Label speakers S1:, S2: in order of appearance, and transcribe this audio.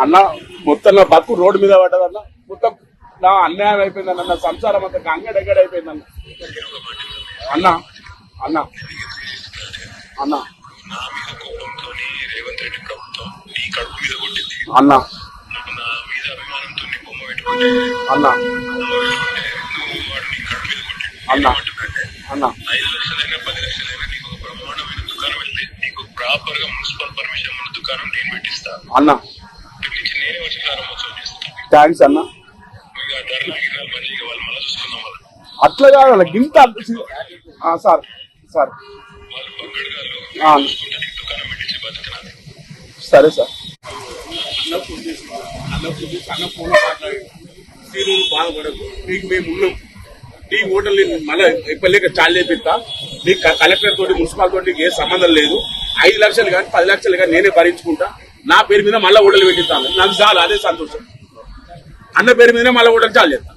S1: అన్న మొత్తం నా బతుకు రోడ్డు మీద పడ్డదన్న. మొత్తం నా అన్యాయం అయిపోయిందన్న. నా సంసారం అంతా గంగడెగ్గడ అయిపోయిందన్న. అన్న అన్న అన్న అన్న అన్న అన్న అన్న
S2: ప్రాపర్ గా మున్సిపల్ పర్మిషన్ ఉన్న దుకాణం నేను పెట్టిస్తా
S1: అన్న.
S2: నేనే వచ్చి ప్రారంభోత్సవం చేస్తా.
S1: థ్యాంక్స్ అన్న.
S2: ధర్నా గిర్నాలు బంద్ చేయ వాళ్ళు మళ్ళీ చూసుకుందాం. వాళ్ళు
S1: అట్లా కాదు గింత సార్ సార్
S2: వాళ్ళు పక్కడగాళ్ళు దుకాణం పెట్టించి బతుకున్నారు.
S1: సరే సార్. బాధపడదు, మీకు మేము ఉన్నాం. టీ హోటల్ మళ్ళీ ఎప్పలేక చాలు చేపిస్తా. మీకు కలెక్టర్ తోటి మున్సిపల్ తోటి ఏ సంబంధం లేదు. 5 లక్షలు కానీ 10 లక్షలు కానీ నేనే భరించుకుంటా. నా పేరు మీద మళ్ళీ హోటల్ పెట్టిస్తాను. నాకు చాలు, అదే సంతోషం. అన్న పేరు మీద మళ్ళీ హోటల్ చాలు చేస్తా.